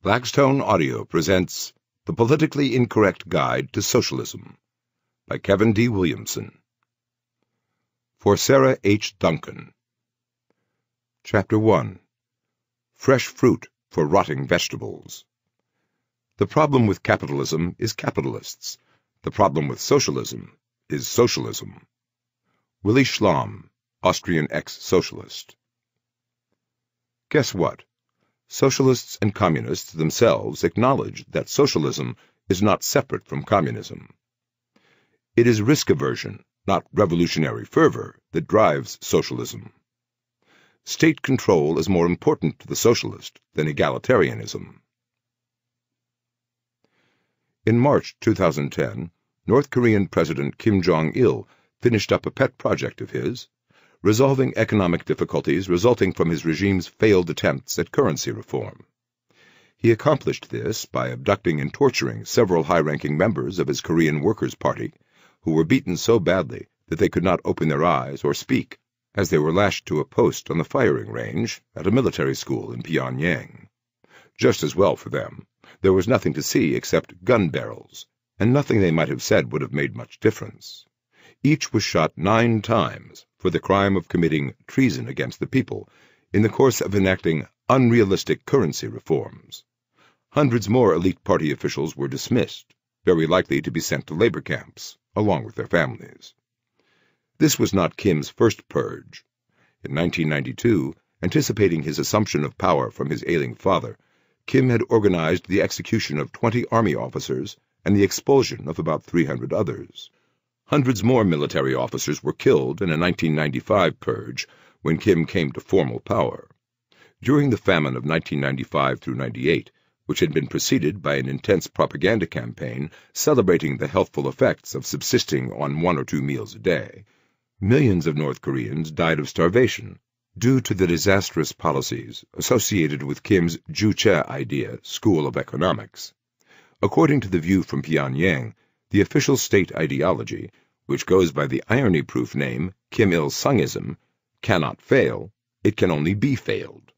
Blackstone Audio presents The Politically Incorrect Guide to Socialism by Kevin D. Williamson. For Sarah H. Duncan. Chapter 1. Fresh Fruit for Rotting Vegetables. The problem with capitalism is capitalists. The problem with socialism is socialism. Willy Schlamm, Austrian ex-socialist. Guess what? Socialists and communists themselves acknowledge that socialism is not separate from communism. It is risk aversion, not revolutionary fervor, that drives socialism. State control is more important to the socialist than egalitarianism. In March 2010, North Korean President Kim Jong-il finished up a pet project of his, resolving economic difficulties resulting from his regime's failed attempts at currency reform. He accomplished this by abducting and torturing several high-ranking members of his Korean Workers' Party, who were beaten so badly that they could not open their eyes or speak, as they were lashed to a post on the firing range at a military school in Pyongyang. Just as well for them. There was nothing to see except gun barrels, and nothing they might have said would have made much difference. Each was shot 9 times for the crime of committing treason against the people in the course of enacting unrealistic currency reforms. Hundreds more elite party officials were dismissed, very likely to be sent to labor camps, along with their families. This was not Kim's first purge. In 1992, anticipating his assumption of power from his ailing father, Kim had organized the execution of 20 army officers and the expulsion of about 300 others. Hundreds more military officers were killed in a 1995 purge when Kim came to formal power. During the famine of 1995 through 98, which had been preceded by an intense propaganda campaign celebrating the healthful effects of subsisting on 1 or 2 meals a day, millions of North Koreans died of starvation due to the disastrous policies associated with Kim's Juche idea, School of Economics. According to the view from Pyongyang, the official state ideology, which goes by the irony-proof name Kim Il-sungism, cannot fail, it can only be failed.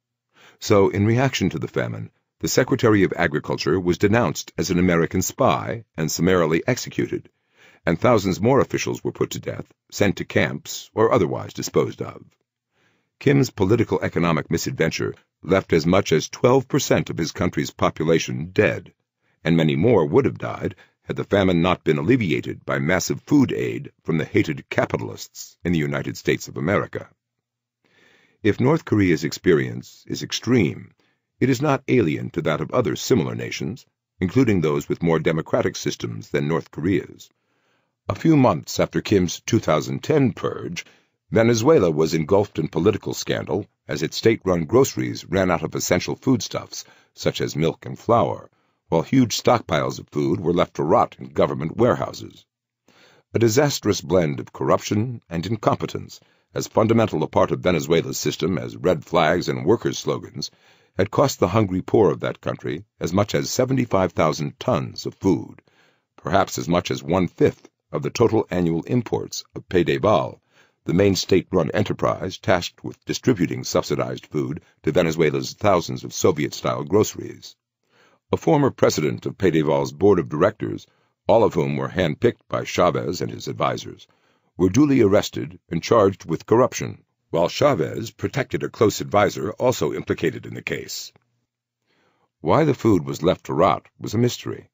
So, in reaction to the famine, the Secretary of Agriculture was denounced as an American spy and summarily executed, and thousands more officials were put to death, sent to camps, or otherwise disposed of. Kim's political economic misadventure left as much as 12% of his country's population dead, and many more would have died had the famine not been alleviated by massive food aid from the hated capitalists in the United States of America. If North Korea's experience is extreme, it is not alien to that of other similar nations, including those with more democratic systems than North Korea's. A few months after Kim's 2010 purge, Venezuela was engulfed in political scandal as its state-run groceries ran out of essential foodstuffs, such as milk and flour, while huge stockpiles of food were left to rot in government warehouses. A disastrous blend of corruption and incompetence, as fundamental a part of Venezuela's system as red flags and workers' slogans, had cost the hungry poor of that country as much as 75,000 tons of food, perhaps as much as 1/5 of the total annual imports of Pedeval, the main state-run enterprise tasked with distributing subsidized food to Venezuela's thousands of Soviet-style groceries. A former president of Pedeval's board of directors, all of whom were handpicked by Chavez and his advisers, were duly arrested and charged with corruption, while Chavez protected a close adviser also implicated in the case. Why the food was left to rot was a mystery.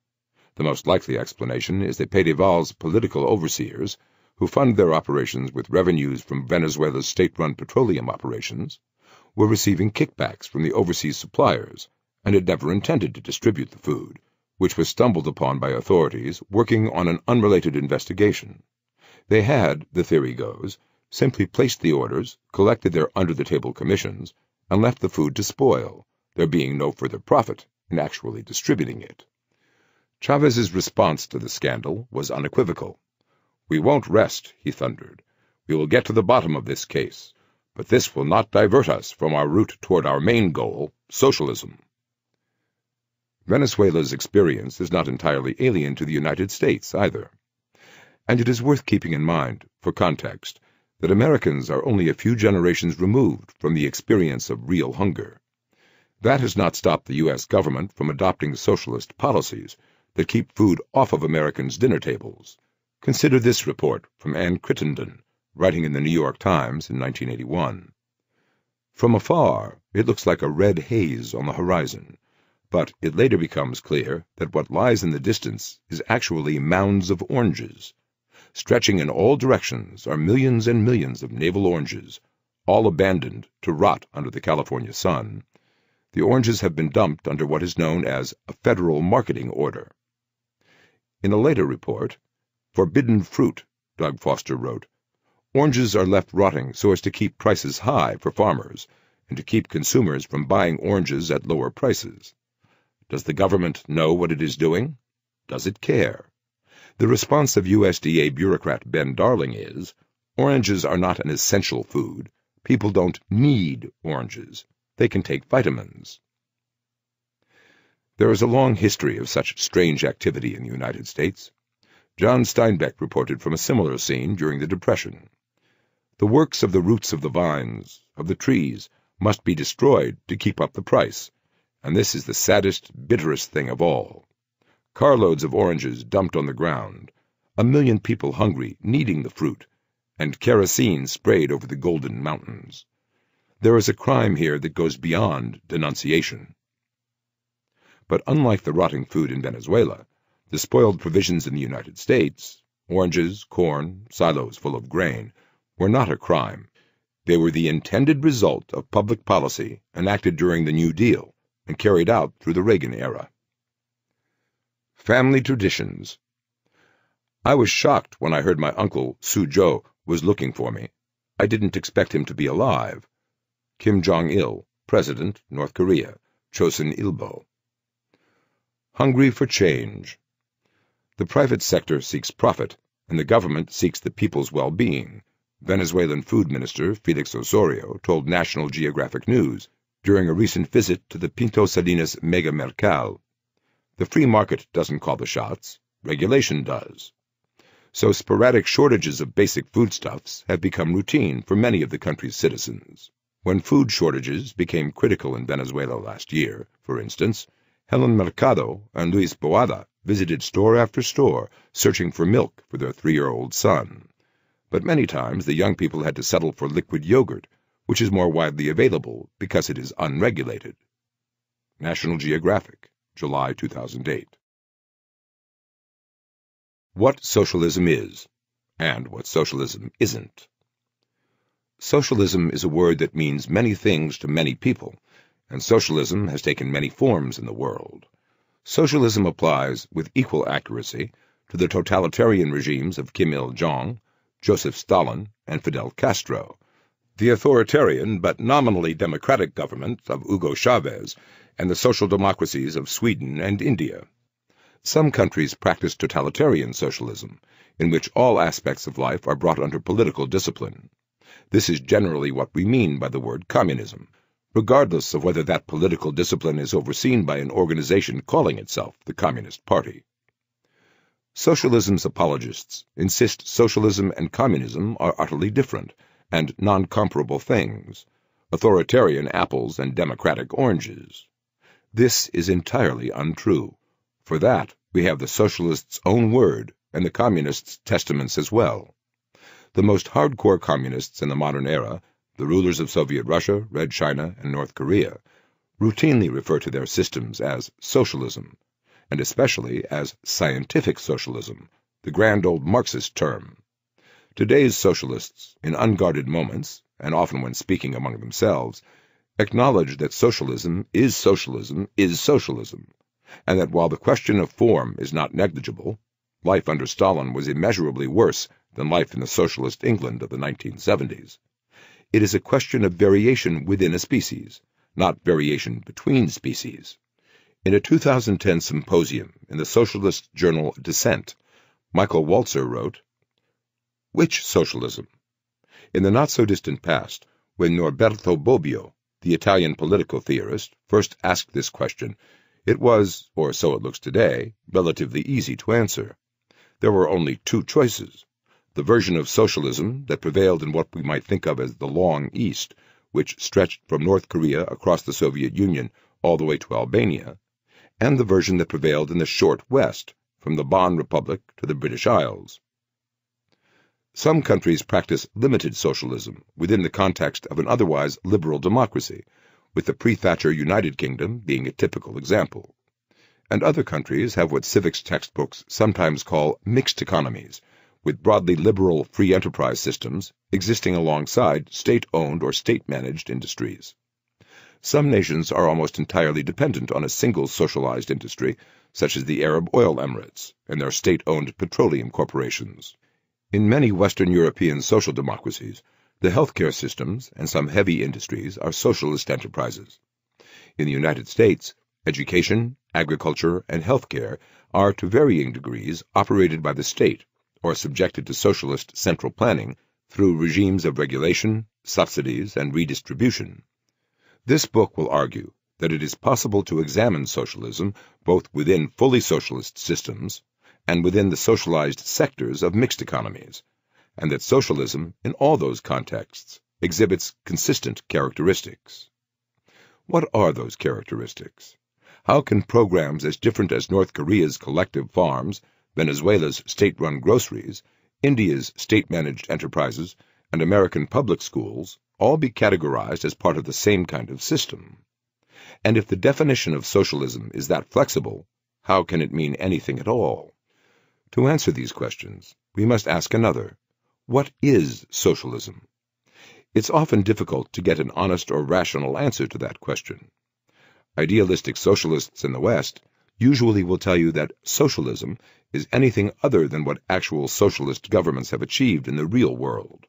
The most likely explanation is that Pedeval's political overseers, who fund their operations with revenues from Venezuela's state-run petroleum operations, were receiving kickbacks from the overseas suppliers and had never intended to distribute the food, which was stumbled upon by authorities working on an unrelated investigation. They had, the theory goes, simply placed the orders, collected their under-the-table commissions, and left the food to spoil, there being no further profit in actually distributing it. Chavez's response to the scandal was unequivocal. "We won't rest," he thundered. "We will get to the bottom of this case, but this will not divert us from our route toward our main goal, socialism." Venezuela's experience is not entirely alien to the United States either. And it is worth keeping in mind, for context, that Americans are only a few generations removed from the experience of real hunger. That has not stopped the U.S. government from adopting socialist policies that keep food off of Americans' dinner tables. Consider this report from Ann Crittenden, writing in the New York Times in 1981. From afar, it looks like a red haze on the horizon, but it later becomes clear that what lies in the distance is actually mounds of oranges. Stretching in all directions are millions and millions of navel oranges, all abandoned to rot under the California sun. The oranges have been dumped under what is known as a federal marketing order. In a later report, "Forbidden Fruit," Doug Foster wrote, "Oranges are left rotting so as to keep prices high for farmers and to keep consumers from buying oranges at lower prices. Does the government know what it is doing? Does it care?" The response of USDA bureaucrat Ben Darling is, "Oranges are not an essential food. People don't need oranges. They can take vitamins." There is a long history of such strange activity in the United States. John Steinbeck reported from a similar scene during the Depression. The works of the roots of the vines, of the trees, must be destroyed to keep up the price, and this is the saddest, bitterest thing of all. Carloads of oranges dumped on the ground, 1 million people hungry, needing the fruit, and kerosene sprayed over the golden mountains. There is a crime here that goes beyond denunciation. But unlike the rotting food in Venezuela, the spoiled provisions in the United States, oranges, corn, silos full of grain, were not a crime. They were the intended result of public policy enacted during the New Deal and carried out through the Reagan era. Family traditions. I was shocked when I heard my uncle, Suzhou, was looking for me. I didn't expect him to be alive. Kim Jong-il, President, North Korea, Chosun Ilbo. Hungry for change. The private sector seeks profit, and the government seeks the people's well-being, Venezuelan Food Minister Felix Osorio told National Geographic News during a recent visit to the Pinto Salinas Mega Mercal. The free market doesn't call the shots, regulation does. So sporadic shortages of basic foodstuffs have become routine for many of the country's citizens. When food shortages became critical in Venezuela last year, for instance, Helen Mercado and Luis Boada visited store after store searching for milk for their 3-year-old son. But many times the young people had to settle for liquid yogurt, which is more widely available because it is unregulated. National Geographic, July 2008. What socialism is, and what socialism isn't. Socialism is a word that means many things to many people, and socialism has taken many forms in the world. Socialism applies with equal accuracy to the totalitarian regimes of Kim Il-jong, Joseph Stalin, and Fidel Castro, the authoritarian but nominally democratic government of Hugo Chavez, and the social democracies of Sweden and India. Some countries practice totalitarian socialism, in which all aspects of life are brought under political discipline. This is generally what we mean by the word communism, regardless of whether that political discipline is overseen by an organization calling itself the Communist Party. Socialism's apologists insist socialism and communism are utterly different and non-comparable things, authoritarian apples and democratic oranges. This is entirely untrue. For that, we have the socialists' own word and the communists' testaments as well. The most hardcore communists in the modern era, the rulers of Soviet Russia, Red China, and North Korea, routinely refer to their systems as socialism, and especially as scientific socialism, the grand old Marxist term. Today's socialists, in unguarded moments, and often when speaking among themselves, acknowledge that socialism, and that while the question of form is not negligible, life under Stalin was immeasurably worse than life in the socialist England of the 1970s. It is a question of variation within a species, not variation between species. In a 2010 symposium in the socialist journal Dissent, Michael Walzer wrote, "Which socialism?" In the not-so-distant past, when Norberto Bobbio, the Italian political theorist, first asked this question, it was, or so it looks today, relatively easy to answer. There were only two choices: the version of socialism that prevailed in what we might think of as the Long East, which stretched from North Korea across the Soviet Union all the way to Albania, and the version that prevailed in the Short West, from the Bon Republic to the British Isles. Some countries practice limited socialism within the context of an otherwise liberal democracy, with the pre-Thatcher United Kingdom being a typical example. And other countries have what civics textbooks sometimes call mixed economies, with broadly liberal free enterprise systems existing alongside state-owned or state-managed industries. Some nations are almost entirely dependent on a single socialized industry, such as the Arab oil emirates and their state-owned petroleum corporations. In many Western European social democracies, the healthcare systems and some heavy industries are socialist enterprises. In the United States, education, agriculture, and healthcare are to varying degrees operated by the state or subjected to socialist central planning through regimes of regulation, subsidies, and redistribution. This book will argue that it is possible to examine socialism both within fully socialist systems and within the socialized sectors of mixed economies, and that socialism, in all those contexts, exhibits consistent characteristics. What are those characteristics? How can programs as different as North Korea's collective farms, Venezuela's state-run groceries, India's state-managed enterprises, and American public schools all be categorized as part of the same kind of system? And if the definition of socialism is that flexible, how can it mean anything at all? To answer these questions, we must ask another. What is socialism? It's often difficult to get an honest or rational answer to that question. Idealistic socialists in the West usually will tell you that socialism is anything other than what actual socialist governments have achieved in the real world.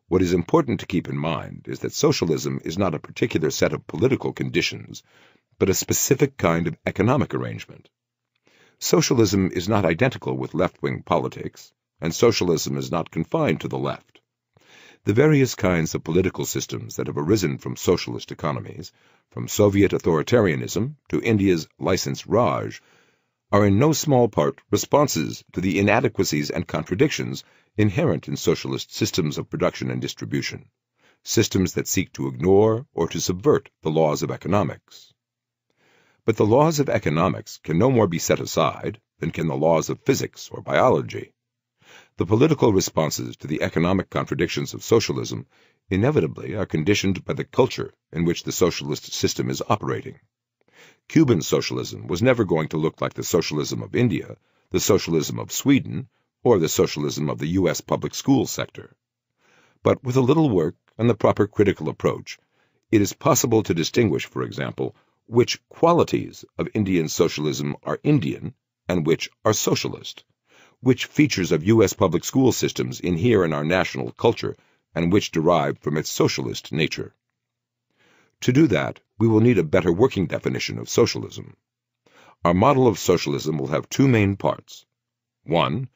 What is important to keep in mind is that socialism is not a particular set of political conditions, but a specific kind of economic arrangement. Socialism is not identical with left-wing politics, and socialism is not confined to the left. The various kinds of political systems that have arisen from socialist economies, from Soviet authoritarianism to India's licensed Raj, are in no small part responses to the inadequacies and contradictions inherent in socialist systems of production and distribution, systems that seek to ignore or to subvert the laws of economics. But the laws of economics can no more be set aside than can the laws of physics or biology. The political responses to the economic contradictions of socialism inevitably are conditioned by the culture in which the socialist system is operating. Cuban socialism was never going to look like the socialism of India, the socialism of Sweden, or the socialism of the U.S. public school sector. But with a little work and the proper critical approach, it is possible to distinguish, for example, which qualities of Indian socialism are Indian and which are socialist, which features of U.S. public school systems inhere in our national culture and which derive from its socialist nature. To do that, we will need a better working definition of socialism. Our model of socialism will have two main parts. 1.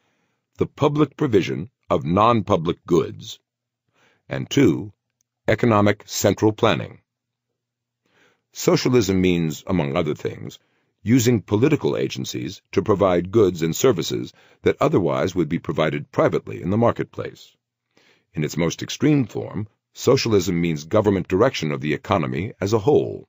The public provision of non-public goods, and 2. Economic central planning. Socialism means, among other things, using political agencies to provide goods and services that otherwise would be provided privately in the marketplace. In its most extreme form, socialism means government direction of the economy as a whole.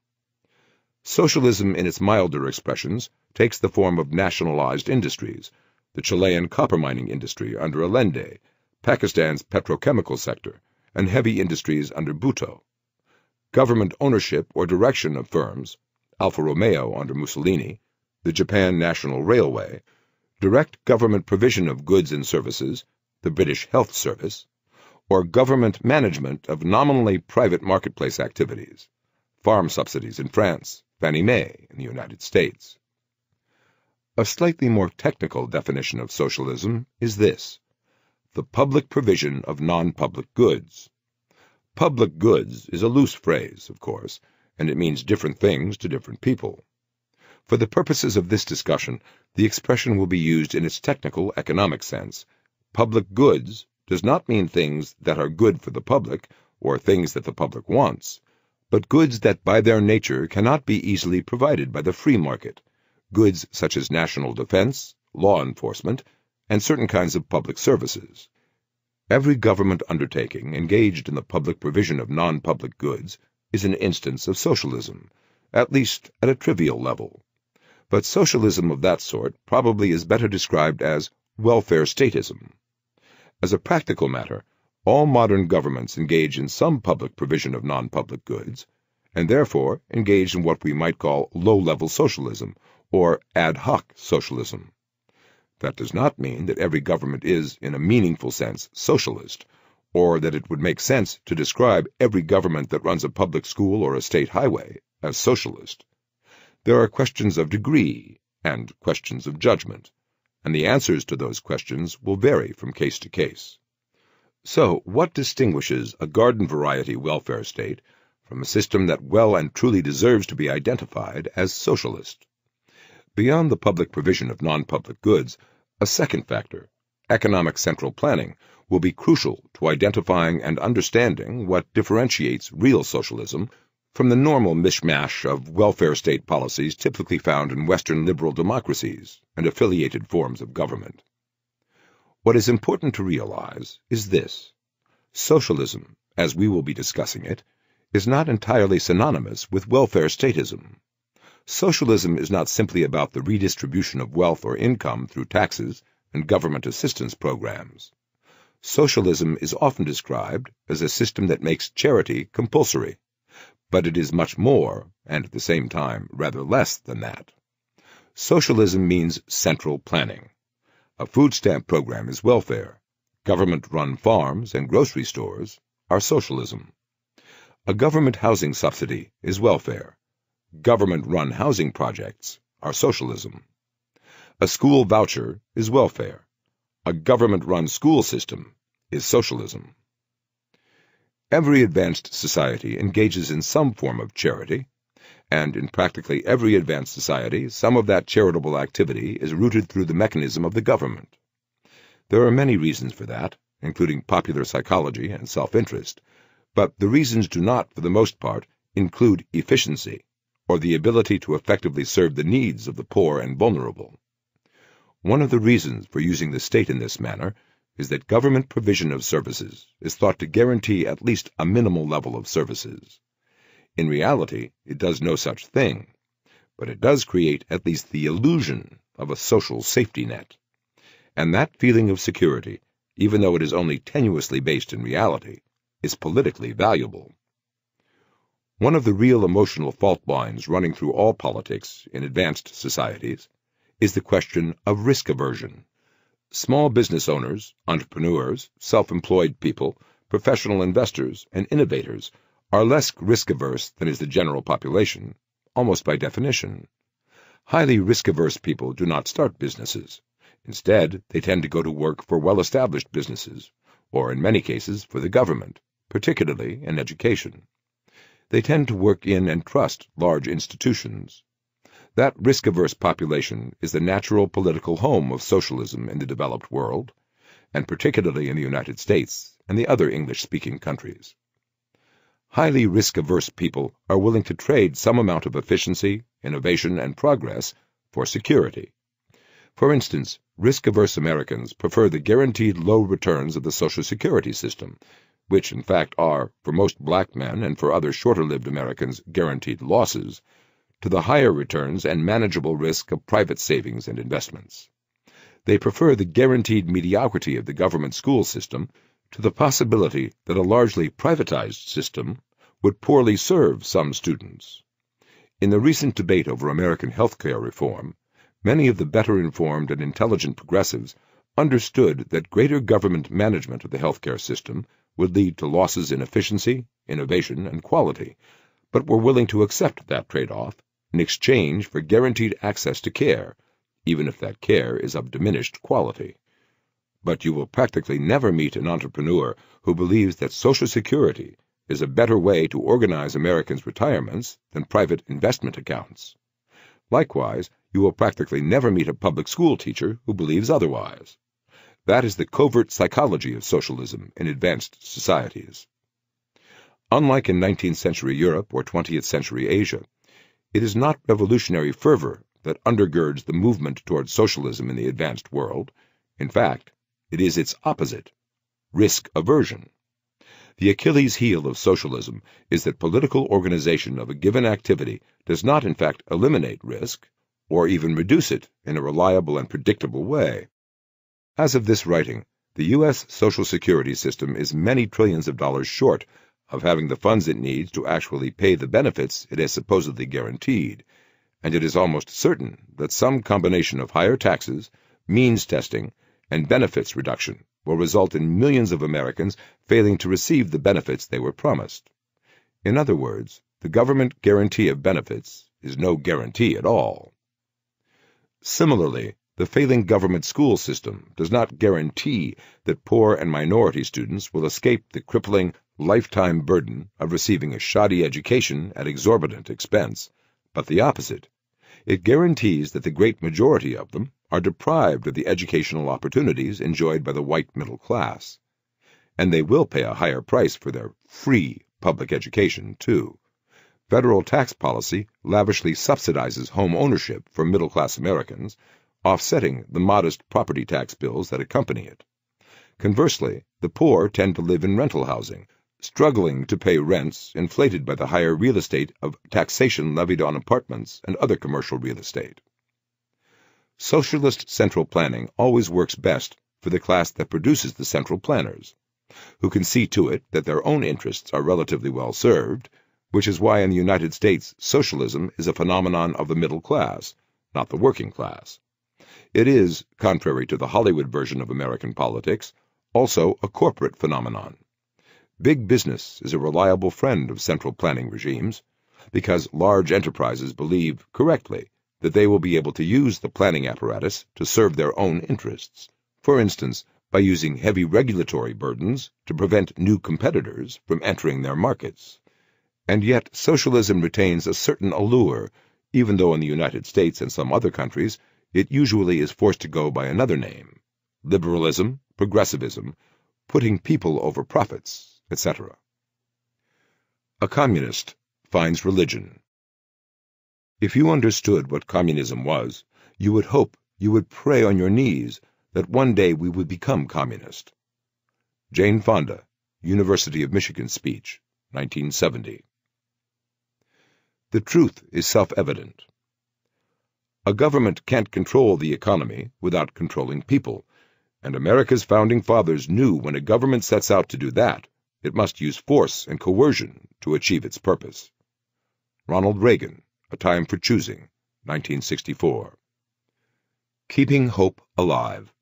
Socialism in its milder expressions takes the form of nationalized industries, the Chilean copper mining industry under Allende, Pakistan's petrochemical sector, and heavy industries under Bhutto. Government ownership or direction of firms, Alfa Romeo under Mussolini, the Japan National Railway, direct government provision of goods and services, the British Health Service, or government management of nominally private marketplace activities, farm subsidies in France, Fannie Mae in the United States. A slightly more technical definition of socialism is this: the public provision of non-public goods. Public goods is a loose phrase, of course, and it means different things to different people. For the purposes of this discussion, the expression will be used in its technical economic sense. Public goods does not mean things that are good for the public or things that the public wants, but goods that by their nature cannot be easily provided by the free market, goods such as national defense, law enforcement, and certain kinds of public services. Every government undertaking engaged in the public provision of non-public goods is an instance of socialism, at least at a trivial level. But socialism of that sort probably is better described as welfare statism. As a practical matter, all modern governments engage in some public provision of non-public goods, and therefore engage in what we might call low-level socialism, or ad hoc socialism. That does not mean that every government is, in a meaningful sense, socialist, or that it would make sense to describe every government that runs a public school or a state highway as socialist. There are questions of degree and questions of judgment, and the answers to those questions will vary from case to case. So, what distinguishes a garden-variety welfare state from a system that well and truly deserves to be identified as socialist? Beyond the public provision of non-public goods, a second factor, economic central planning, will be crucial to identifying and understanding what differentiates real socialism from the normal mishmash of welfare state policies typically found in Western liberal democracies and affiliated forms of government. What is important to realize is this: socialism, as we will be discussing it, is not entirely synonymous with welfare statism. Socialism is not simply about the redistribution of wealth or income through taxes and government assistance programs. Socialism is often described as a system that makes charity compulsory, but it is much more, and at the same time rather less than that. Socialism means central planning. A food stamp program is welfare. Government-run farms and grocery stores are socialism. A government housing subsidy is welfare. Government-run housing projects are socialism. A school voucher is welfare. A government-run school system is socialism. Every advanced society engages in some form of charity, and in practically every advanced society, some of that charitable activity is rooted through the mechanism of the government. There are many reasons for that, including popular psychology and self-interest, but the reasons do not, for the most part, include efficiency, or the ability to effectively serve the needs of the poor and vulnerable. One of the reasons for using the state in this manner is that government provision of services is thought to guarantee at least a minimal level of services. In reality, it does no such thing, but it does create at least the illusion of a social safety net. And that feeling of security, even though it is only tenuously based in reality, is politically valuable. One of the real emotional fault lines running through all politics in advanced societies is the question of risk aversion. Small business owners, entrepreneurs, self-employed people, professional investors, and innovators are less risk-averse than is the general population, almost by definition. Highly risk-averse people do not start businesses. Instead, they tend to go to work for well-established businesses, or in many cases for the government, particularly in education. They tend to work in and trust large institutions. That risk-averse population is the natural political home of socialism in the developed world, and particularly in the United States and the other English-speaking countries. Highly risk-averse people are willing to trade some amount of efficiency, innovation, and progress for security. For instance, risk-averse Americans prefer the guaranteed low returns of the Social Security system, which in fact are, for most black men and for other shorter-lived Americans, guaranteed losses, to the higher returns and manageable risk of private savings and investments. They prefer the guaranteed mediocrity of the government school system to the possibility that a largely privatized system would poorly serve some students. In the recent debate over American health care reform, many of the better-informed and intelligent progressives understood that greater government management of the health care system would lead to losses in efficiency, innovation, and quality, but were willing to accept that trade-off in exchange for guaranteed access to care, even if that care is of diminished quality. But you will practically never meet an entrepreneur who believes that Social Security is a better way to organize Americans' retirements than private investment accounts. Likewise, you will practically never meet a public school teacher who believes otherwise. That is the covert psychology of socialism in advanced societies. Unlike in 19th century Europe or 20th century Asia, it is not revolutionary fervor that undergirds the movement toward socialism in the advanced world. In fact, it is its opposite, risk aversion. The Achilles heel of socialism is that political organization of a given activity does not in fact eliminate risk, or even reduce it in a reliable and predictable way. As of this writing, the U.S. Social Security system is many trillions of dollars short of having the funds it needs to actually pay the benefits it has supposedly guaranteed, and it is almost certain that some combination of higher taxes, means testing, and benefits reduction will result in millions of Americans failing to receive the benefits they were promised. In other words, the government guarantee of benefits is no guarantee at all. Similarly, the failing government school system does not guarantee that poor and minority students will escape the crippling, lifetime burden of receiving a shoddy education at exorbitant expense, but the opposite. It guarantees that the great majority of them are deprived of the educational opportunities enjoyed by the white middle class. And they will pay a higher price for their free public education, too. Federal tax policy lavishly subsidizes home ownership for middle-class Americans, offsetting the modest property tax bills that accompany it. Conversely, the poor tend to live in rental housing, struggling to pay rents inflated by the higher real estate of taxation levied on apartments and other commercial real estate. Socialist central planning always works best for the class that produces the central planners, who can see to it that their own interests are relatively well served, which is why in the United States socialism is a phenomenon of the middle class, not the working class. It is, contrary to the Hollywood version of American politics, also a corporate phenomenon. Big business is a reliable friend of central planning regimes, because large enterprises believe, correctly, that they will be able to use the planning apparatus to serve their own interests, for instance, by using heavy regulatory burdens to prevent new competitors from entering their markets. And yet socialism retains a certain allure, even though in the United States and some other countries it usually is forced to go by another name: liberalism, progressivism, putting people over profits, etc. A communist finds religion. If you understood what communism was, you would hope, you would pray on your knees, that one day we would become communist. Jane Fonda, University of Michigan speech, 1970. The truth is self-evident. A government can't control the economy without controlling people, and America's founding fathers knew when a government sets out to do that, it must use force and coercion to achieve its purpose. Ronald Reagan, A Time for Choosing, 1964. Keeping Hope Alive.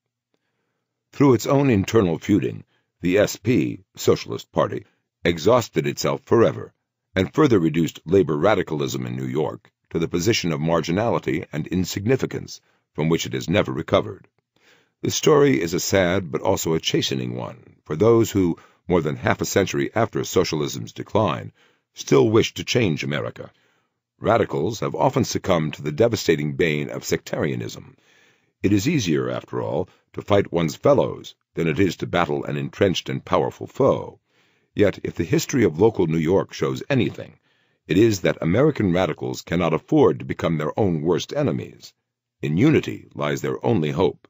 Through its own internal feuding, the SP, Socialist Party, exhausted itself forever, and further reduced labor radicalism in New York to the position of marginality and insignificance from which it has never recovered. The story is a sad but also a chastening one for those who, more than half a century after socialism's decline, still wish to change America. Radicals have often succumbed to the devastating bane of sectarianism. It is easier, after all, to fight one's fellows than it is to battle an entrenched and powerful foe. Yet if the history of local New York shows anything, it is that American radicals cannot afford to become their own worst enemies. In unity lies their only hope.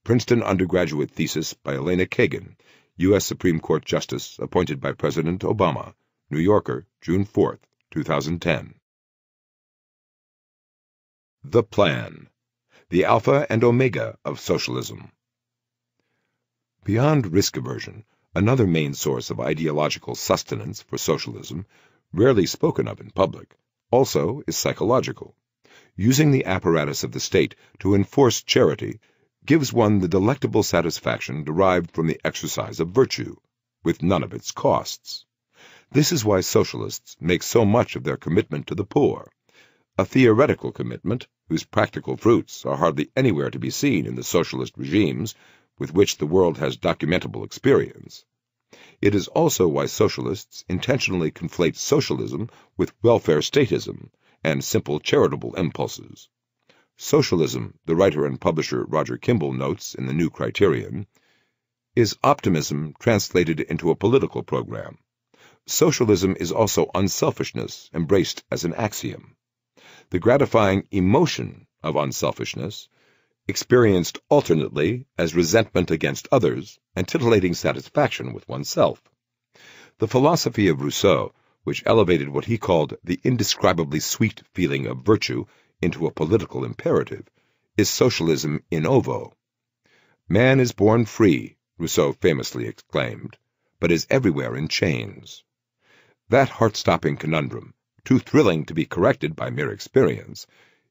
Princeton undergraduate thesis by Elena Kagan, U.S. Supreme Court Justice appointed by President Obama, New Yorker, June 4, 2010. The Plan. The Alpha and Omega of Socialism. Beyond risk aversion, another main source of ideological sustenance for socialism, rarely spoken of in public, also is psychological. Using the apparatus of the state to enforce charity gives one the delectable satisfaction derived from the exercise of virtue, with none of its costs. This is why socialists make so much of their commitment to the poor, a theoretical commitment whose practical fruits are hardly anywhere to be seen in the socialist regimes with which the world has documentable experience. It is also why socialists intentionally conflate socialism with welfare statism and simple charitable impulses. Socialism, the writer and publisher Roger Kimball notes in The New Criterion, is optimism translated into a political program. Socialism is also unselfishness embraced as an axiom. The gratifying emotion of unselfishness, experienced alternately as resentment against others and titillating satisfaction with oneself. The philosophy of Rousseau, which elevated what he called the indescribably sweet feeling of virtue into a political imperative, is socialism in ovo. Man is born free, Rousseau famously exclaimed, but is everywhere in chains. That heart-stopping conundrum, too thrilling to be corrected by mere experience,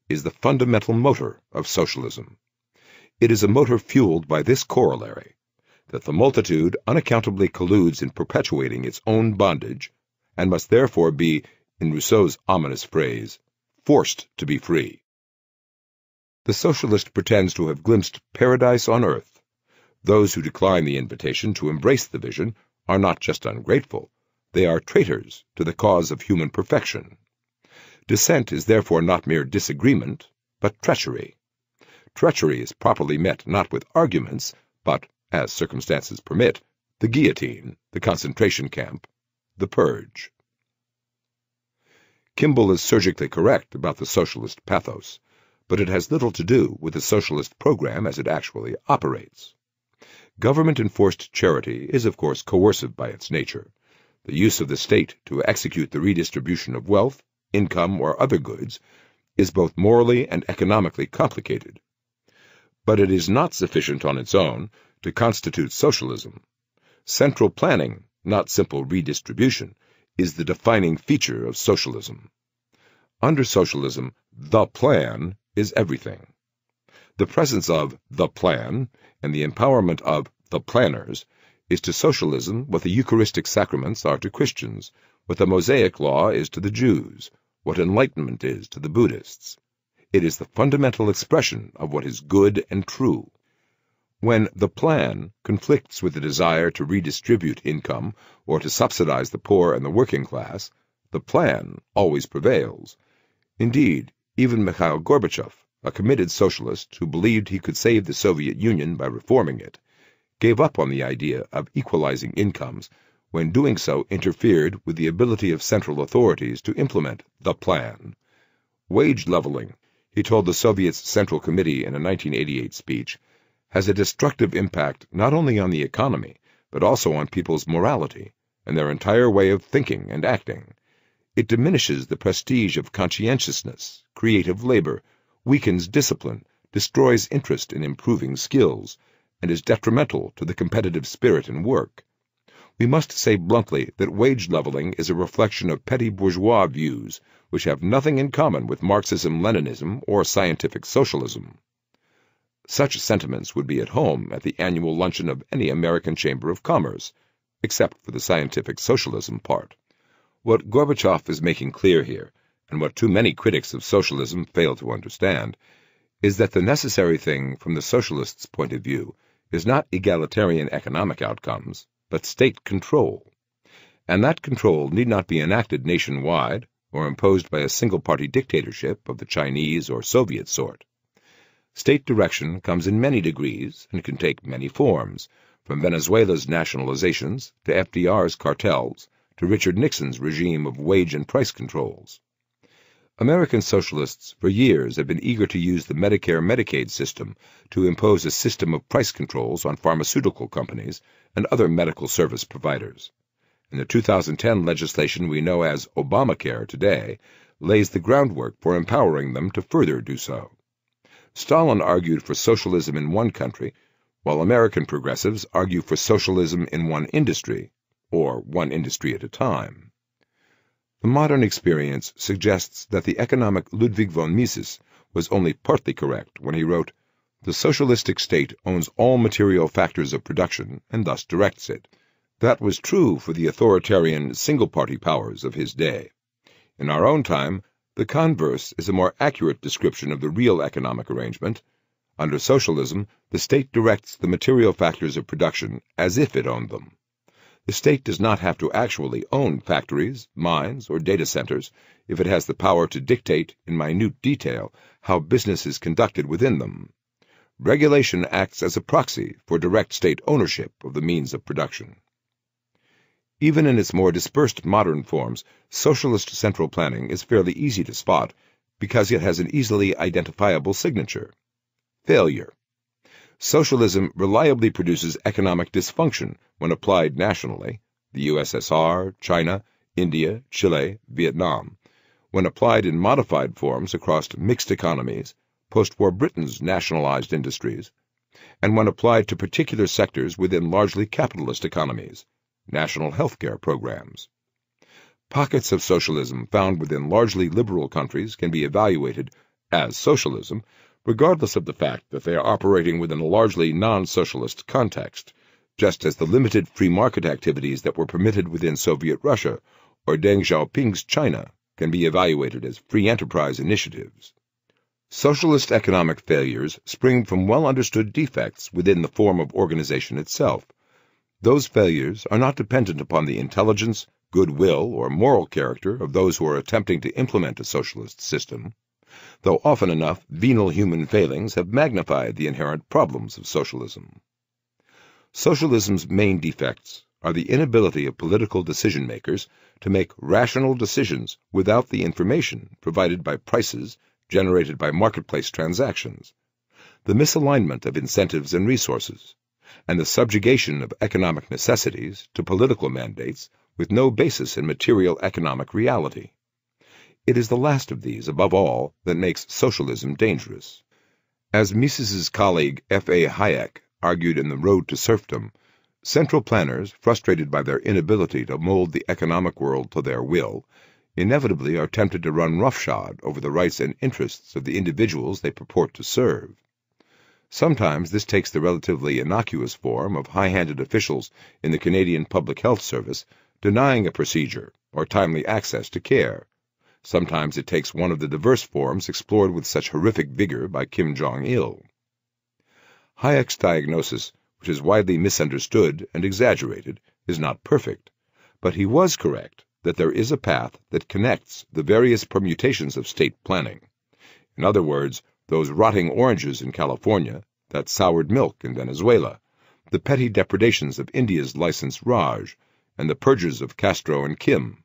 is the fundamental motor of socialism. It is a motor fueled by this corollary, that the multitude unaccountably colludes in perpetuating its own bondage, and must therefore be, in Rousseau's ominous phrase, forced to be free. The socialist pretends to have glimpsed paradise on earth. Those who decline the invitation to embrace the vision are not just ungrateful, they are traitors to the cause of human perfection. Dissent is therefore not mere disagreement, but treachery. Treachery is properly met not with arguments, but, as circumstances permit, the guillotine, the concentration camp, the purge. Kimball is surgically correct about the socialist pathos, but it has little to do with the socialist program as it actually operates. Government-enforced charity is, of course, coercive by its nature. The use of the state to execute the redistribution of wealth, income, or other goods is both morally and economically complicated. But it is not sufficient on its own to constitute socialism. Central planning, not simple redistribution, is the defining feature of socialism. Under socialism, the plan is everything. The presence of the plan and the empowerment of the planners is to socialism what the Eucharistic sacraments are to Christians, what the Mosaic law is to the Jews, what enlightenment is to the Buddhists. It is the fundamental expression of what is good and true. When the plan conflicts with the desire to redistribute income or to subsidize the poor and the working class, the plan always prevails. Indeed, even Mikhail Gorbachev, a committed socialist who believed he could save the Soviet Union by reforming it, gave up on the idea of equalizing incomes when doing so interfered with the ability of central authorities to implement the plan. Wage leveling, he told the Soviet's Central Committee in a 1988 speech, has a destructive impact not only on the economy, but also on people's morality and their entire way of thinking and acting. It diminishes the prestige of conscientiousness, creative labor, weakens discipline, destroys interest in improving skills, and is detrimental to the competitive spirit in work. We must say bluntly that wage leveling is a reflection of petty bourgeois views, which have nothing in common with Marxism-Leninism or scientific socialism. Such sentiments would be at home at the annual luncheon of any American Chamber of Commerce, except for the scientific socialism part. What Gorbachev is making clear here, and what too many critics of socialism fail to understand, is that the necessary thing from the socialists' point of view is not egalitarian economic outcomes, but state control. And that control need not be enacted nationwide or imposed by a single-party dictatorship of the Chinese or Soviet sort. State direction comes in many degrees and can take many forms, from Venezuela's nationalizations to FDR's cartels to Richard Nixon's regime of wage and price controls. American socialists for years have been eager to use the Medicare-Medicaid system to impose a system of price controls on pharmaceutical companies and other medical service providers. And the 2010 legislation we know as Obamacare today lays the groundwork for empowering them to further do so. Stalin argued for socialism in one country, while American progressives argue for socialism in one industry, or one industry at a time. The modern experience suggests that the economic Ludwig von Mises was only partly correct when he wrote, "The socialistic state owns all material factors of production and thus directs it." That was true for the authoritarian single-party powers of his day. In our own time, the converse is a more accurate description of the real economic arrangement. Under socialism, the state directs the material factors of production as if it owned them. The state does not have to actually own factories, mines, or data centers if it has the power to dictate in minute detail how business is conducted within them. Regulation acts as a proxy for direct state ownership of the means of production. Even in its more dispersed modern forms, socialist central planning is fairly easy to spot because it has an easily identifiable signature: failure. Socialism reliably produces economic dysfunction when applied nationally, the USSR, China, India, Chile, Vietnam, when applied in modified forms across mixed economies, post-war Britain's nationalized industries, and when applied to particular sectors within largely capitalist economies, national healthcare programs. Pockets of socialism found within largely liberal countries can be evaluated as socialism, regardless of the fact that they are operating within a largely non-socialist context, just as the limited free market activities that were permitted within Soviet Russia or Deng Xiaoping's China can be evaluated as free enterprise initiatives. Socialist economic failures spring from well-understood defects within the form of organization itself. Those failures are not dependent upon the intelligence, goodwill, or moral character of those who are attempting to implement a socialist system, though often enough venal human failings have magnified the inherent problems of socialism. Socialism's main defects are the inability of political decision-makers to make rational decisions without the information provided by prices generated by marketplace transactions, the misalignment of incentives and resources, and the subjugation of economic necessities to political mandates with no basis in material economic reality. It is the last of these, above all, that makes socialism dangerous. As Mises's colleague F.A. Hayek argued in The Road to Serfdom, central planners, frustrated by their inability to mold the economic world to their will, inevitably are tempted to run roughshod over the rights and interests of the individuals they purport to serve. Sometimes this takes the relatively innocuous form of high-handed officials in the Canadian Public Health Service denying a procedure or timely access to care. Sometimes it takes one of the diverse forms explored with such horrific vigor by Kim Jong-il. Hayek's diagnosis, which is widely misunderstood and exaggerated, is not perfect, but he was correct that there is a path that connects the various permutations of state planning. In other words, those rotting oranges in California, that soured milk in Venezuela, the petty depredations of India's licensed Raj, and the purges of Castro and Kim.